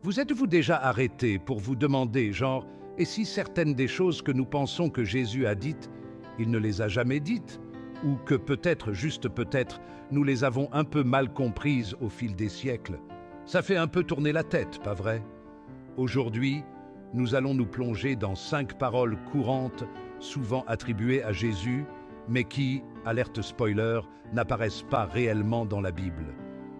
Vous êtes-vous déjà arrêté pour vous demander, genre, et si certaines des choses que nous pensons que Jésus a dites, il ne les a jamais dites, ou que peut-être, juste peut-être, nous les avons un peu mal comprises au fil des siècles? Ça fait un peu tourner la tête, pas vrai? Aujourd'hui, nous allons nous plonger dans 5 paroles courantes, souvent attribuées à Jésus, mais qui, alerte spoiler, n'apparaissent pas réellement dans la Bible.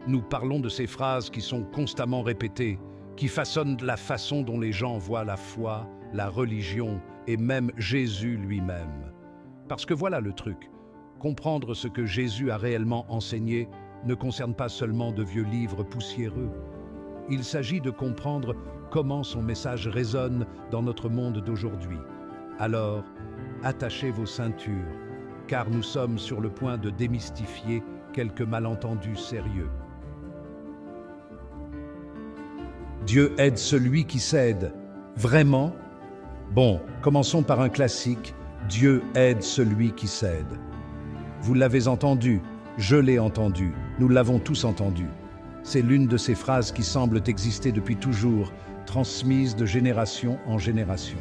Nous parlons de ces phrases qui sont constamment répétées, qui façonnent la façon dont les gens voient la foi, la religion et même Jésus lui-même. Parce que voilà le truc, comprendre ce que Jésus a réellement enseigné ne concerne pas seulement de vieux livres poussiéreux. Il s'agit de comprendre comment son message résonne dans notre monde d'aujourd'hui. Alors, attachez vos ceintures, car nous sommes sur le point de démystifier quelques malentendus sérieux. Dieu aide celui qui cède. Vraiment? Bon, commençons par un classique. Dieu aide celui qui cède. Vous l'avez entendu, je l'ai entendu, nous l'avons tous entendu. C'est l'une de ces phrases qui semblent exister depuis toujours, transmises de génération en génération.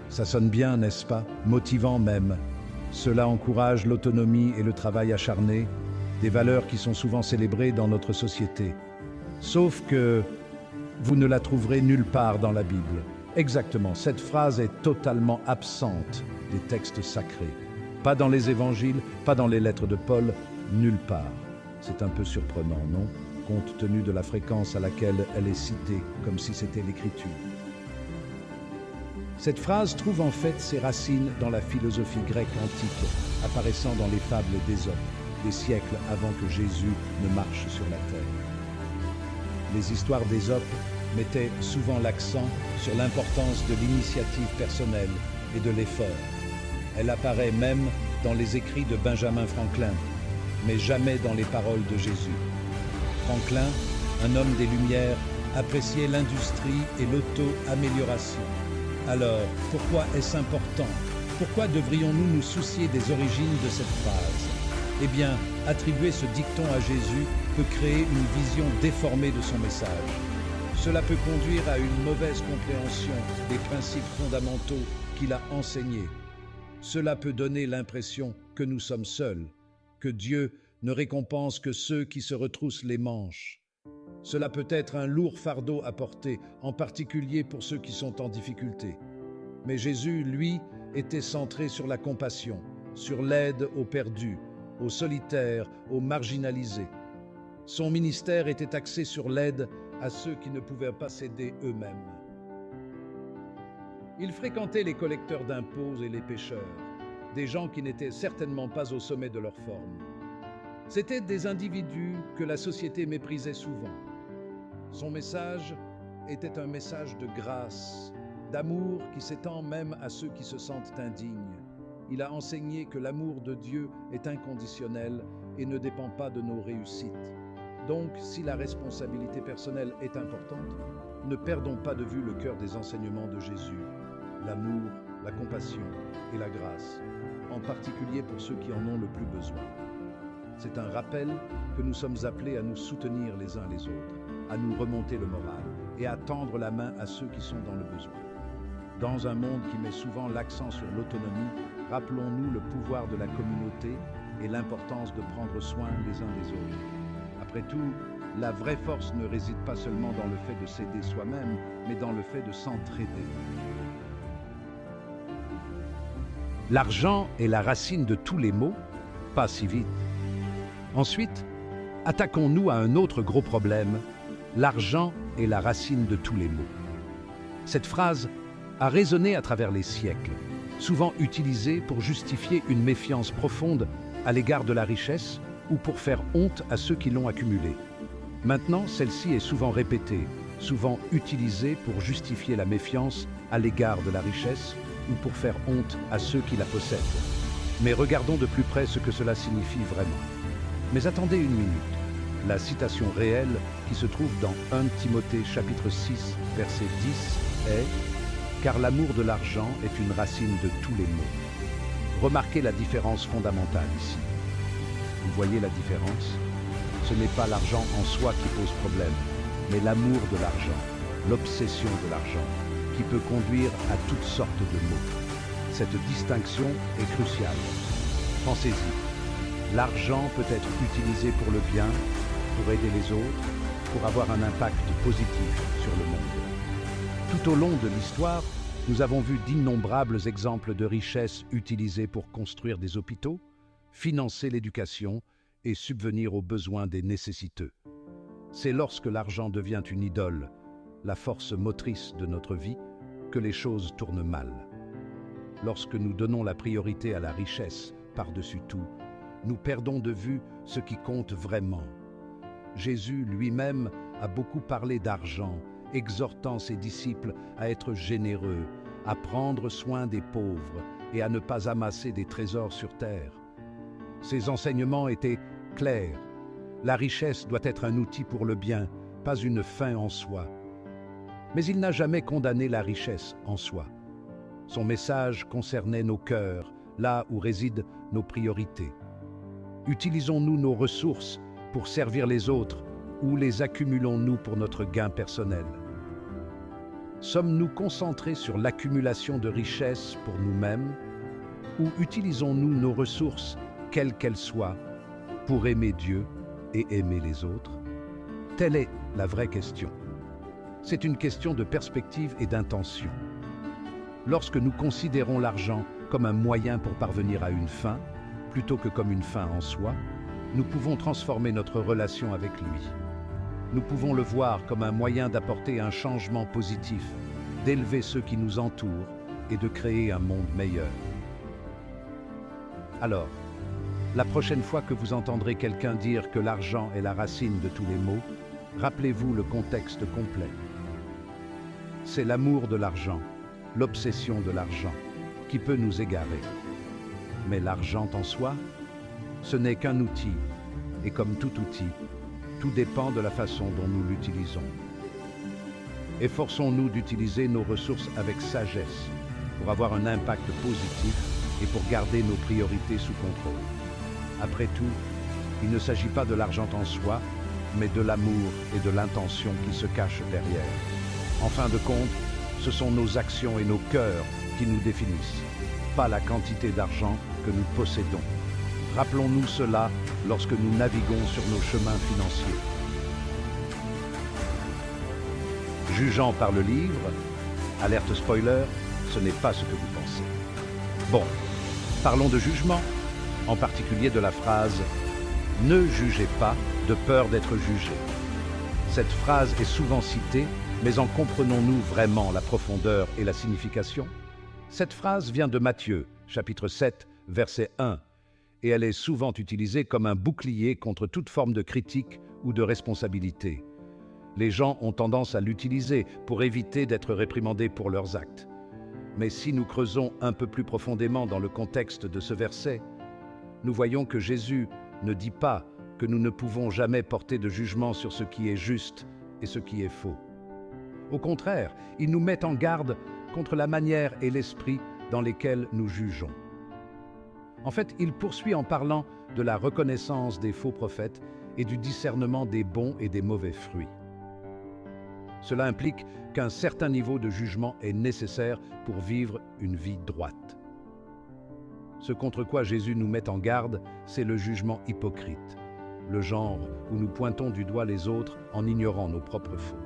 Ça sonne bien, n'est-ce pas? Motivant même. Cela encourage l'autonomie et le travail acharné, des valeurs qui sont souvent célébrées dans notre société. Sauf que vous ne la trouverez nulle part dans la Bible. Exactement, cette phrase est totalement absente des textes sacrés. Pas dans les évangiles, pas dans les lettres de Paul, nulle part. C'est un peu surprenant, non? Compte tenu de la fréquence à laquelle elle est citée, comme si c'était l'Écriture. Cette phrase trouve en fait ses racines dans la philosophie grecque antique, apparaissant dans les fables d'Ésope, des siècles avant que Jésus ne marche sur la terre. Les histoires d'Ésope mettaient souvent l'accent sur l'importance de l'initiative personnelle et de l'effort. Elle apparaît même dans les écrits de Benjamin Franklin, mais jamais dans les paroles de Jésus. Franklin, un homme des Lumières, appréciait l'industrie et l'auto-amélioration. Alors, pourquoi est-ce important? Pourquoi devrions-nous nous soucier des origines de cette phrase? Eh bien, attribuer ce dicton à Jésus peut créer une vision déformée de son message. Cela peut conduire à une mauvaise compréhension des principes fondamentaux qu'il a enseignés. Cela peut donner l'impression que nous sommes seuls, que Dieu ne récompense que ceux qui se retroussent les manches. Cela peut être un lourd fardeau à porter, en particulier pour ceux qui sont en difficulté. Mais Jésus, lui, était centré sur la compassion, sur l'aide aux perdus, aux solitaires, aux marginalisés. Son ministère était axé sur l'aide à ceux qui ne pouvaient pas s'aider eux-mêmes. Il fréquentait les collecteurs d'impôts et les pêcheurs, des gens qui n'étaient certainement pas au sommet de leur forme. C'étaient des individus que la société méprisait souvent. Son message était un message de grâce, d'amour qui s'étend même à ceux qui se sentent indignes. Il a enseigné que l'amour de Dieu est inconditionnel et ne dépend pas de nos réussites. Donc, si la responsabilité personnelle est importante, ne perdons pas de vue le cœur des enseignements de Jésus, l'amour, la compassion et la grâce, en particulier pour ceux qui en ont le plus besoin. C'est un rappel que nous sommes appelés à nous soutenir les uns les autres, à nous remonter le moral et à tendre la main à ceux qui sont dans le besoin. Dans un monde qui met souvent l'accent sur l'autonomie, rappelons-nous le pouvoir de la communauté et l'importance de prendre soin les uns des autres. Après tout, la vraie force ne réside pas seulement dans le fait de s'aider soi-même, mais dans le fait de s'entraider. L'argent est la racine de tous les maux? Pas si vite. Ensuite, attaquons-nous à un autre gros problème. L'argent est la racine de tous les maux. Cette phrase a résonné à travers les siècles, souvent utilisée pour justifier une méfiance profonde à l'égard de la richesse ou pour faire honte à ceux qui l'ont accumulée. Maintenant, celle-ci est souvent répétée, souvent utilisée pour justifier la méfiance à l'égard de la richesse ou pour faire honte à ceux qui la possèdent. Mais regardons de plus près ce que cela signifie vraiment. Mais attendez une minute. La citation réelle qui se trouve dans 1 Timothée chapitre 6, verset 10 est « Car l'amour de l'argent est une racine de tous les maux ». Remarquez la différence fondamentale ici. Vous voyez la différence? Ce n'est pas l'argent en soi qui pose problème, mais l'amour de l'argent. l'obsession de l'argent, qui peut conduire à toutes sortes de maux. Cette distinction est cruciale. Pensez-y, l'argent peut être utilisé pour le bien, pour aider les autres, pour avoir un impact positif sur le monde. Tout au long de l'histoire, nous avons vu d'innombrables exemples de richesses utilisées pour construire des hôpitaux, financer l'éducation et subvenir aux besoins des nécessiteux. C'est lorsque l'argent devient une idole, la force motrice de notre vie, que les choses tournent mal. Lorsque nous donnons la priorité à la richesse par-dessus tout, nous perdons de vue ce qui compte vraiment. Jésus lui-même a beaucoup parlé d'argent, exhortant ses disciples à être généreux, à prendre soin des pauvres et à ne pas amasser des trésors sur terre. Ses enseignements étaient clairs. La richesse doit être un outil pour le bien, pas une fin en soi. Mais il n'a jamais condamné la richesse en soi. Son message concernait nos cœurs, là où résident nos priorités. Utilisons-nous nos ressources pour servir les autres ou les accumulons-nous pour notre gain personnel? Sommes-nous concentrés sur l'accumulation de richesses pour nous-mêmes ou utilisons-nous nos ressources, quelles qu'elles soient, pour aimer Dieu et aimer les autres? Telle est la vraie question. C'est une question de perspective et d'intention. Lorsque nous considérons l'argent comme un moyen pour parvenir à une fin, plutôt que comme une fin en soi, nous pouvons transformer notre relation avec lui. Nous pouvons le voir comme un moyen d'apporter un changement positif, d'élever ceux qui nous entourent et de créer un monde meilleur. Alors, la prochaine fois que vous entendrez quelqu'un dire que l'argent est la racine de tous les maux, rappelez-vous le contexte complet. C'est l'amour de l'argent, l'obsession de l'argent, qui peut nous égarer. Mais l'argent en soi, ce n'est qu'un outil, et comme tout outil, tout dépend de la façon dont nous l'utilisons. Efforçons-nous d'utiliser nos ressources avec sagesse pour avoir un impact positif et pour garder nos priorités sous contrôle. Après tout, il ne s'agit pas de l'argent en soi, mais de l'amour et de l'intention qui se cachent derrière. En fin de compte, ce sont nos actions et nos cœurs qui nous définissent, pas la quantité d'argent que nous possédons. Rappelons-nous cela lorsque nous naviguons sur nos chemins financiers. Jugeant par le livre, alerte spoiler, ce n'est pas ce que vous pensez. Bon, parlons de jugement, en particulier de la phrase « Ne jugez pas de peur d'être jugé ». Cette phrase est souvent citée, mais en comprenons-nous vraiment la profondeur et la signification? Cette phrase vient de Matthieu, chapitre 7, verset 1, et elle est souvent utilisée comme un bouclier contre toute forme de critique ou de responsabilité. Les gens ont tendance à l'utiliser pour éviter d'être réprimandés pour leurs actes. Mais si nous creusons un peu plus profondément dans le contexte de ce verset, nous voyons que Jésus ne dit pas que nous ne pouvons jamais porter de jugement sur ce qui est juste et ce qui est faux. Au contraire, il nous met en garde contre la manière et l'esprit dans lesquels nous jugeons. En fait, il poursuit en parlant de la reconnaissance des faux prophètes et du discernement des bons et des mauvais fruits. Cela implique qu'un certain niveau de jugement est nécessaire pour vivre une vie droite. Ce contre quoi Jésus nous met en garde, c'est le jugement hypocrite, le genre où nous pointons du doigt les autres en ignorant nos propres fautes.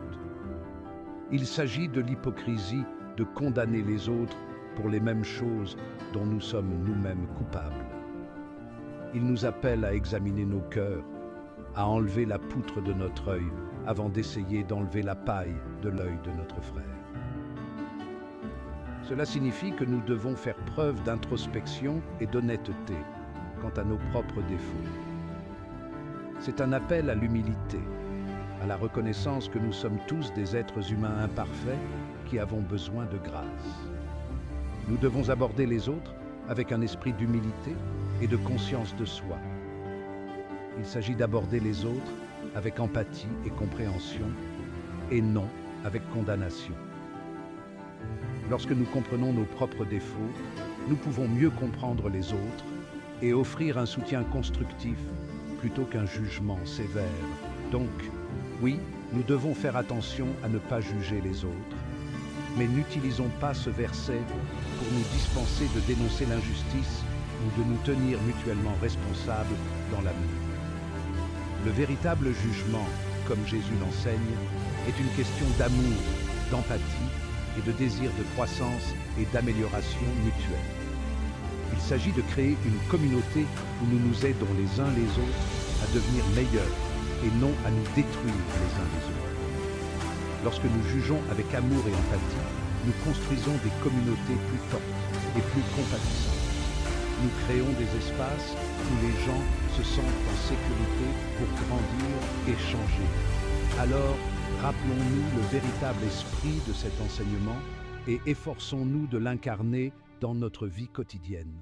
Il s'agit de l'hypocrisie de condamner les autres pour les mêmes choses dont nous sommes nous-mêmes coupables. Il nous appelle à examiner nos cœurs, à enlever la poutre de notre œil avant d'essayer d'enlever la paille de l'œil de notre frère. Cela signifie que nous devons faire preuve d'introspection et d'honnêteté quant à nos propres défauts. C'est un appel à l'humilité, à la reconnaissance que nous sommes tous des êtres humains imparfaits qui avons besoin de grâce. Nous devons aborder les autres avec un esprit d'humilité et de conscience de soi. Il s'agit d'aborder les autres avec empathie et compréhension, et non avec condamnation. Lorsque nous comprenons nos propres défauts, nous pouvons mieux comprendre les autres et offrir un soutien constructif plutôt qu'un jugement sévère. Donc, Oui, nous devons faire attention à ne pas juger les autres, mais n'utilisons pas ce verset pour nous dispenser de dénoncer l'injustice ou de nous tenir mutuellement responsables dans l'amour. Le véritable jugement, comme Jésus l'enseigne, est une question d'amour, d'empathie et de désir de croissance et d'amélioration mutuelle. Il s'agit de créer une communauté où nous nous aidons les uns les autres à devenir meilleurs et non à nous détruire les uns les autres. Lorsque nous jugeons avec amour et empathie, nous construisons des communautés plus fortes et plus compatissantes. Nous créons des espaces où les gens se sentent en sécurité pour grandir et changer. Alors, rappelons-nous le véritable esprit de cet enseignement et efforçons-nous de l'incarner dans notre vie quotidienne.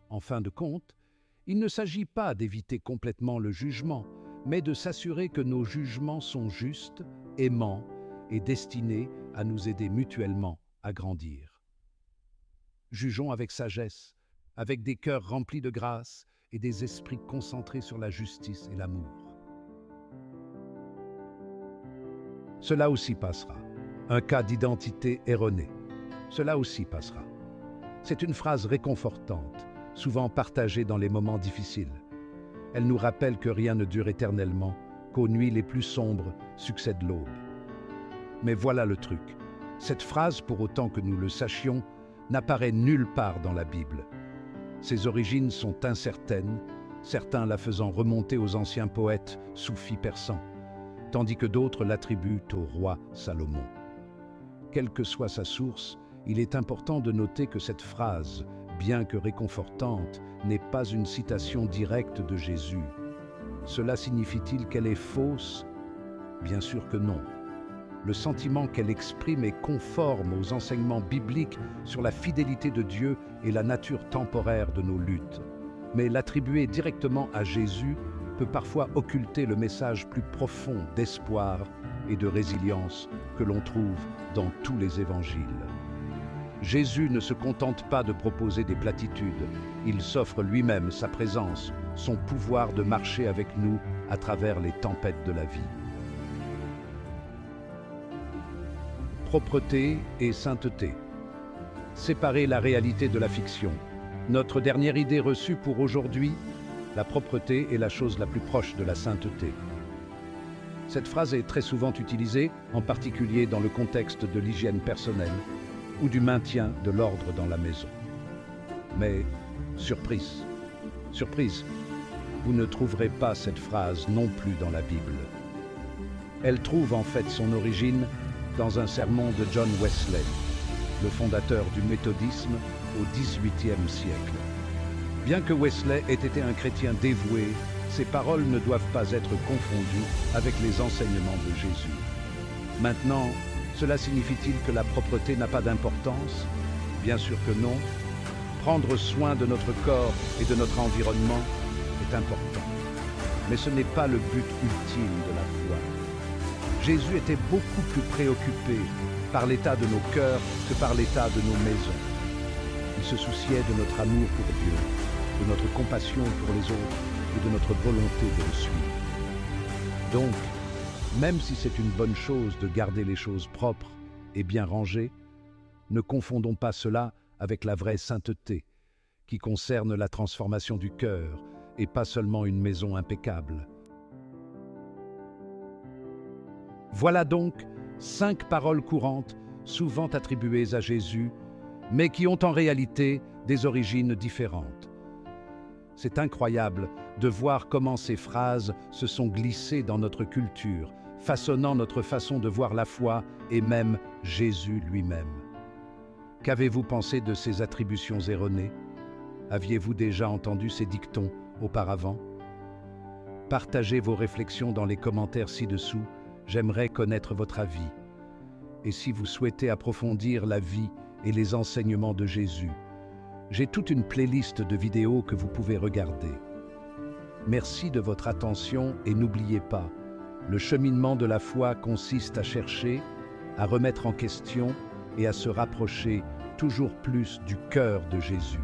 En fin de compte, il ne s'agit pas d'éviter complètement le jugement, mais de s'assurer que nos jugements sont justes, aimants et destinés à nous aider mutuellement à grandir. Jugeons avec sagesse, avec des cœurs remplis de grâce et des esprits concentrés sur la justice et l'amour. Cela aussi passera. Un cas d'identité erronée. Cela aussi passera. C'est une phrase réconfortante, souvent partagée dans les moments difficiles. Elle nous rappelle que rien ne dure éternellement, qu'aux nuits les plus sombres succède l'aube. Mais voilà le truc. Cette phrase, pour autant que nous le sachions, n'apparaît nulle part dans la Bible. Ses origines sont incertaines, certains la faisant remonter aux anciens poètes soufis persans, tandis que d'autres l'attribuent au roi Salomon. Quelle que soit sa source, il est important de noter que cette phrase, bien que réconfortante, n'est pas une citation directe de Jésus. Cela signifie-t-il qu'elle est fausse? Bien sûr que non. Le sentiment qu'elle exprime est conforme aux enseignements bibliques sur la fidélité de Dieu et la nature temporaire de nos luttes. Mais l'attribuer directement à Jésus peut parfois occulter le message plus profond d'espoir et de résilience que l'on trouve dans tous les évangiles. Jésus ne se contente pas de proposer des platitudes, il s'offre lui-même sa présence, son pouvoir de marcher avec nous à travers les tempêtes de la vie. Propreté et sainteté. Séparer la réalité de la fiction. Notre dernière idée reçue pour aujourd'hui, la propreté est la chose la plus proche de la sainteté. Cette phrase est très souvent utilisée, en particulier dans le contexte de l'hygiène personnelle ou du maintien de l'ordre dans la maison. Mais, surprise, vous ne trouverez pas cette phrase non plus dans la Bible. Elle trouve en fait son origine dans un sermon de John Wesley, le fondateur du méthodisme au XVIIIe siècle. Bien que Wesley ait été un chrétien dévoué, ses paroles ne doivent pas être confondues avec les enseignements de Jésus. Maintenant, cela signifie-t-il que la propreté n'a pas d'importance? Bien sûr que non. Prendre soin de notre corps et de notre environnement est important. Mais ce n'est pas le but ultime de la foi. Jésus était beaucoup plus préoccupé par l'état de nos cœurs que par l'état de nos maisons. Il se souciait de notre amour pour Dieu, de notre compassion pour les autres et de notre volonté de le suivre. Donc, même si c'est une bonne chose de garder les choses propres et bien rangées, ne confondons pas cela avec la vraie sainteté, qui concerne la transformation du cœur et pas seulement une maison impeccable. Voilà donc 5 paroles courantes, souvent attribuées à Jésus, mais qui ont en réalité des origines différentes. C'est incroyable de voir comment ces phrases se sont glissées dans notre culture, façonnant notre façon de voir la foi et même Jésus lui-même. Qu'avez-vous pensé de ces attributions erronées? Aviez-vous déjà entendu ces dictons auparavant? Partagez vos réflexions dans les commentaires ci-dessous, j'aimerais connaître votre avis. Et si vous souhaitez approfondir la vie et les enseignements de Jésus, j'ai toute une playlist de vidéos que vous pouvez regarder. Merci de votre attention et n'oubliez pas, le cheminement de la foi consiste à chercher, à remettre en question et à se rapprocher toujours plus du cœur de Jésus.